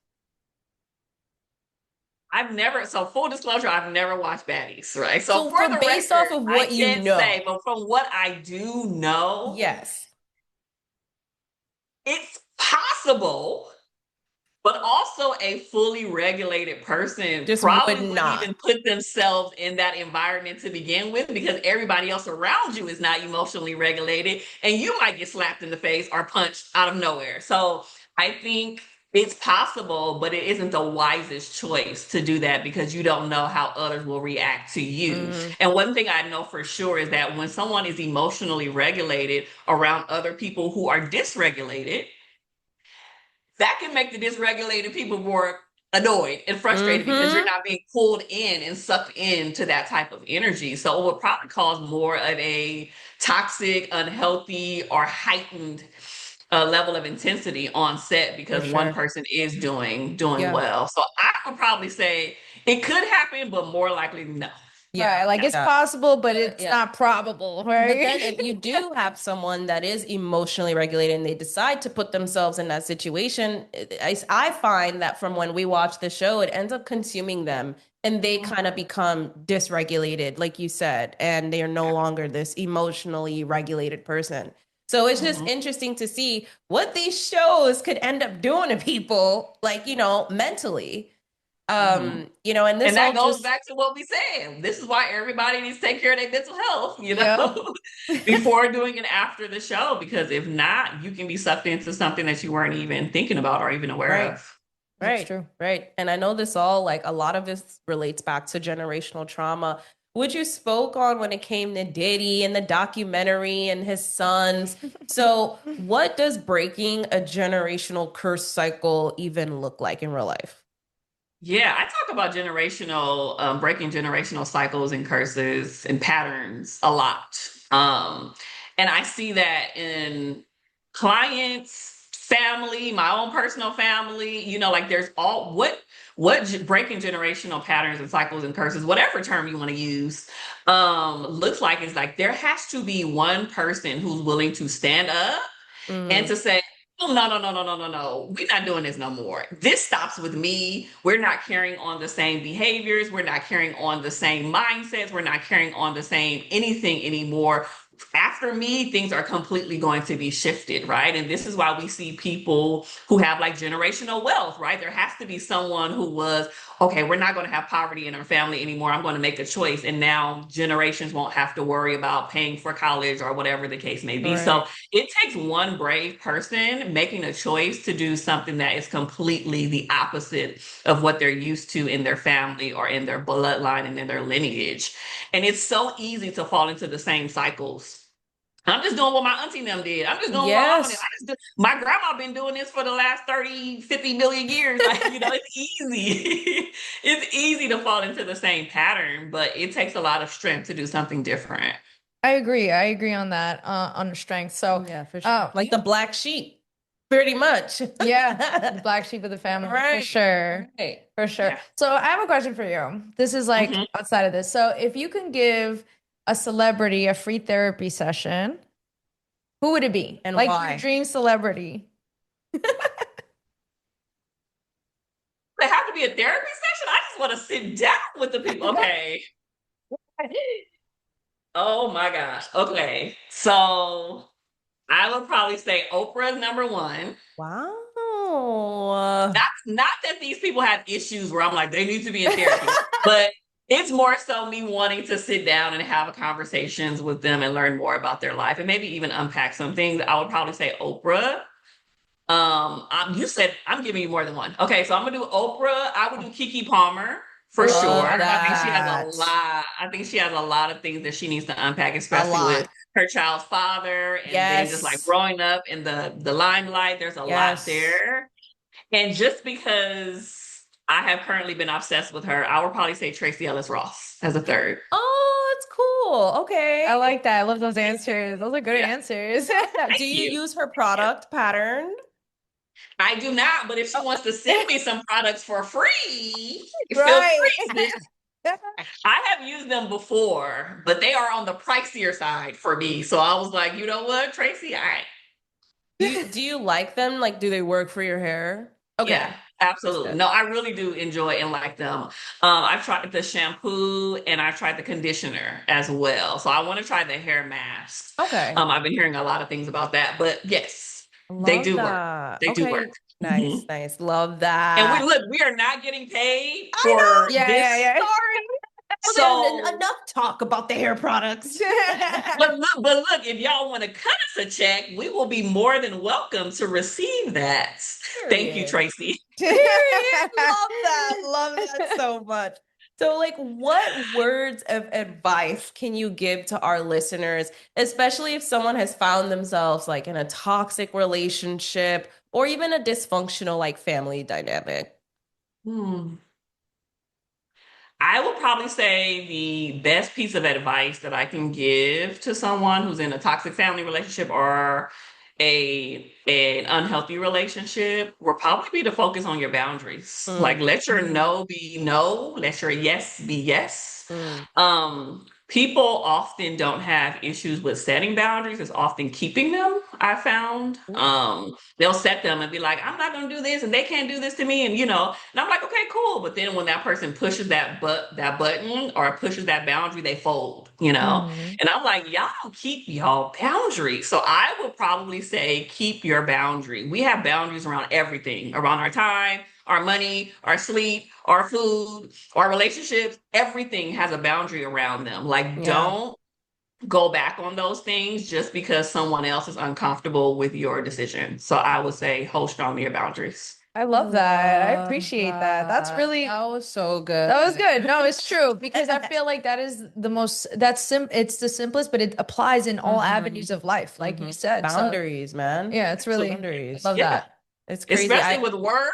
So full disclosure, I've never watched Baddies, right? So For the based record, off of what I you can't know. say, but from what I do know, Yes. it's possible, but also a fully regulated person Just probably would wouldn't not. even put themselves in that environment to begin with because everybody else around you is not emotionally regulated and you might get slapped in the face or punched out of nowhere. So I think it's possible, but it isn't the wisest choice to do that because you don't know how others will react to you. And one thing I know for sure is that when someone is emotionally regulated around other people who are dysregulated, that can make the dysregulated people more annoyed and frustrated because you're not being pulled in and sucked into that type of energy. So it would probably cause more of a toxic, unhealthy, or heightened level of intensity on set because one person is doing well. So I would probably say it could happen, but more likely no. Yeah, like it's possible, but it's not probable, right? But then if you do have someone that is emotionally regulated and they decide to put themselves in that situation, I find that from when we watch the show, it ends up consuming them and they kind of become dysregulated, like you said, and they are no longer this emotionally regulated person. So it's just interesting to see what these shows could end up doing to people, like, you know, mentally. You know, and this that all goes back to what we said. This is why everybody needs to take care of their mental health, you know, Yep. before doing and after the show, because if not, you can be sucked into something that you weren't even thinking about or even aware of. Right. That's true. Right. And I know this all, like, a lot of this relates back to generational trauma, which you spoke on when it came to Diddy and the documentary and his sons. So what does breaking a generational curse cycle even look like in real life? Yeah, I talk about breaking generational cycles and curses and patterns a lot. And I see that in clients, family, my own personal family, you know, like there's breaking generational patterns and cycles and curses, whatever term you want to use, looks like is like there has to be one person who's willing to stand up and to say, oh, no, no, no, no, no, no, no. We're not doing this no more. This stops with me. We're not carrying on the same behaviors. We're not carrying on the same mindsets. We're not carrying on the same anything anymore. After me, things are completely going to be shifted, right? And this is why we see people who have like generational wealth, right? There has to be someone who was, okay, we're not going to have poverty in our family anymore. I'm going to make a choice. And now generations won't have to worry about paying for college or whatever the case may be. Right. So it takes one brave person making a choice to do something that is completely the opposite of what they're used to in their family or in their bloodline and in their lineage. And it's so easy to fall into the same cycles. I'm just doing what my auntie and them did. I'm just doing what my mama did. My grandma been doing this for the last 30, 50 million years. Like, you know, it's easy. It's easy to fall into the same pattern, but it takes a lot of strength to do something different. I agree on that, on the strength. So Yeah, for sure. Like the black sheep, pretty much. yeah, the black sheep of the family, Right. for sure. Right. For sure. Yeah. So I have a question for you. This is like outside of this. So if you can give a celebrity a free therapy session, who would it be? And like why? your dream celebrity. They have to be a therapy session. I just want to sit down with the people. Okay. Oh my gosh. Okay. So I would probably say Oprah is number one. Wow. Not that these people have issues where I'm like, they need to be in therapy, but it's more so me wanting to sit down and have conversations with them and learn more about their life and maybe even unpack some things. I would probably say Oprah. You said I'm giving you more than one. Okay, so I'm gonna do Oprah. I would do Keke Palmer for Love sure. I that. think she has a lot. I think she has a lot of things that she needs to unpack, especially lot. with her child's father and then just like Yes. growing up in the limelight. There's a lot Yes. there. And just because I have currently been obsessed with her, I would probably say Tracy Ellis Ross as a third. Oh, that's cool. Okay. I like that. I love those answers. Those are good answers. Do you use her product pattern? I do not, but if she wants to send me some products for free, feel Right. free. I have used them before, but they are on the pricier side for me. So I was like, you know what, Tracy? All right. Do you like them? Like, do they work for your hair? Okay. Yeah, absolutely. Understood. No, I really do enjoy and like them. I've tried the shampoo and I've tried the conditioner as well. So I want to try the hair mask. Okay. I've been hearing a lot of things about that, but yes, they Love do work. that. They do Okay. work. Nice, Mhm. nice. Love And that. we are not getting paid I know. for Yeah, this. yeah, yeah. Sorry. So Enough talk about the hair products. but look, if y'all want to cut us a check, we will be more than welcome to receive that. Thank you, Period. Tracy. Period. Love that. Love that so much. So, like, what words of advice can you give to our listeners, especially if someone has found themselves like in a toxic relationship or even a dysfunctional like family dynamic? Hmm. I would probably say the best piece of advice that I can give to someone who's in a toxic family relationship or an unhealthy relationship will probably be to focus on your boundaries. Like let your no be no, let your yes be yes. People often don't have issues with setting boundaries, it's often keeping them, I found. They'll set them and be like, I'm not gonna do this and they can't do this to me, and and I'm like, okay, cool. But then when that person pushes that button or pushes that boundary, they fold. And I'm like, y'all keep y'all boundaries. So I would probably say keep your boundary. We have boundaries around everything, around our time, our money, our sleep, our food, our relationships. Everything has a boundary around them. Like, don't go back on those things just because someone else is uncomfortable with your decision. So I would say hold strong to your boundaries. I love that. I appreciate that. That's really That was so good. that was good. No, it's true because I feel like that is the most it's the simplest, but it applies in all avenues of life, like you said. So, Boundaries, man. yeah, it's really Boundaries. love Yeah. that. It's crazy. Especially with work.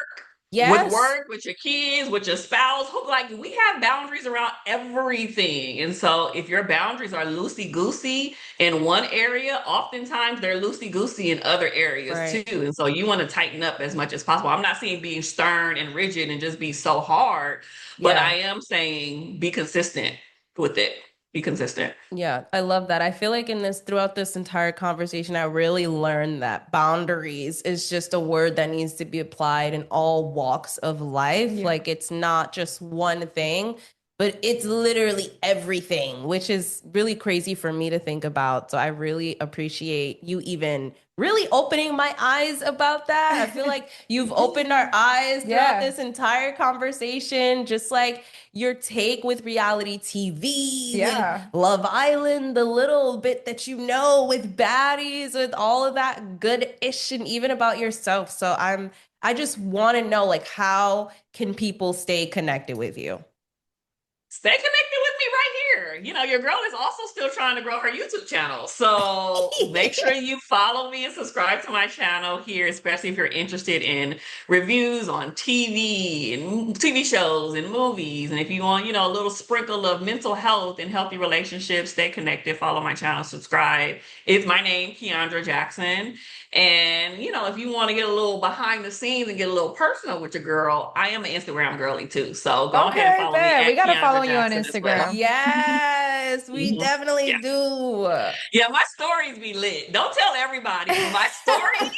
Yes. With work, with your kids, with your spouse, like we have boundaries around everything. And so if your boundaries are loosey-goosey in one area, oftentimes they're loosey-goosey in other areas too. And so you want to tighten up as much as possible. I'm not saying being stern and rigid and just be so hard, but I am saying be consistent with it. Be consistent. Yeah, I love that. I feel like throughout this entire conversation, I really learned that boundaries is just a word that needs to be applied in all walks of life. Like it's not just one thing, but it's literally everything, which is really crazy for me to think about. So I really appreciate you even really opening my eyes about that. I feel like you've opened our eyes throughout this entire conversation, just like your take with reality TV, and Love Island, the little bit that you know with Baddies, with all of that good-ish, and even about yourself. So I just want to know, like, how can people stay connected with you? Stay connected with me right here. Your girl is also still trying to grow her YouTube channel. So make sure you follow me and subscribe to my channel here, especially if you're interested in reviews on TV and TV shows and movies. And if you want, a little sprinkle of mental health and healthy relationships, stay connected, follow my channel, subscribe. It's my name, Kiaundra Jackson. And, if you want to get a little behind the scenes and get a little personal with your girl, I am an Instagram girlie too. So go ahead and follow me. We gotta Kiaundra follow you on Jackson as well. Instagram. Yes, we definitely do. Yeah, my stories be lit. Don't tell everybody, but my stories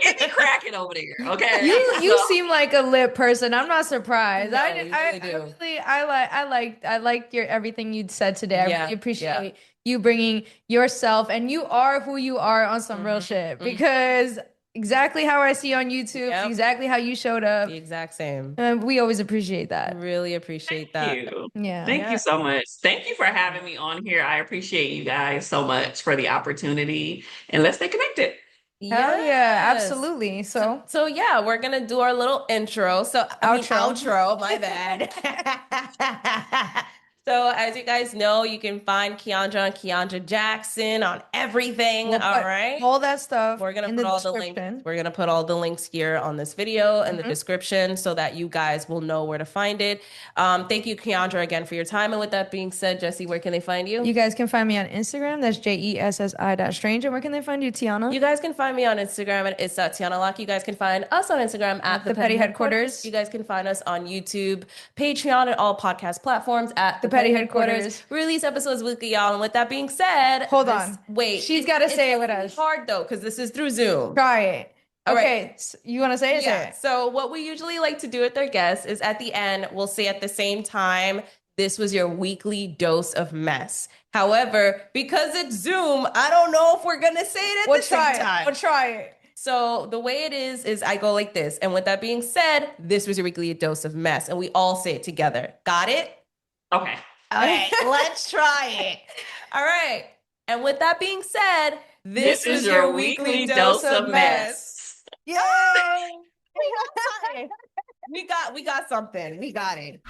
it be cracking over there. Okay. You seem like a lit person. I'm not surprised. No, I like your everything you said today. I really appreciate you bringing yourself, and you are who you are on some real shit, because exactly how I see on YouTube, exactly how you showed up, the exact same. We always appreciate that. Really appreciate that. Thank you. Yeah. Thank you so much. Thank you for having me on here. I appreciate you guys so much for the opportunity, and let's stay connected. Hell yeah, absolutely. So yeah, we're gonna do our little intro. Outro, my bad. So as you guys know, you can find Kiaundra and Kiaundra Jackson on everything. We'll All put right. all that stuff. We're gonna in put the all the links. description. We're gonna put all the links here on this video and the description so that you guys will know where to find it. Thank you, Kiaundra, again for your time. And with that being said, Jesse, where can they find you? You guys can find me on Instagram. That's JESSI.strange. And where can they find you, Tiana? You guys can find me on Instagram at it's Tiana Locke. You guys can find us on Instagram at The Petty Headquarters. You guys can find us on YouTube, Patreon, and all podcast platforms at The Petty Headquarters. We release episodes weekly, y'all. And with that being said, Hold on. Wait. She's got to say it with It's us. hard though, because this is through Zoom. Try it. All Okay. right. You want to say it? Say Yeah. it. So what we usually like to do with our guests is at the end, we'll say at the same time, this was your weekly dose of mess. However, because it's Zoom, I don't know if we're going to say it at the same time. We'll try it. So the way it is I go like this. And with that being said, this was your weekly dose of mess. And we all say it together. Got it? Okay. All right, let's try it. All right. And with that being said, this is your weekly dose of mess. Yay! We got something. We got it.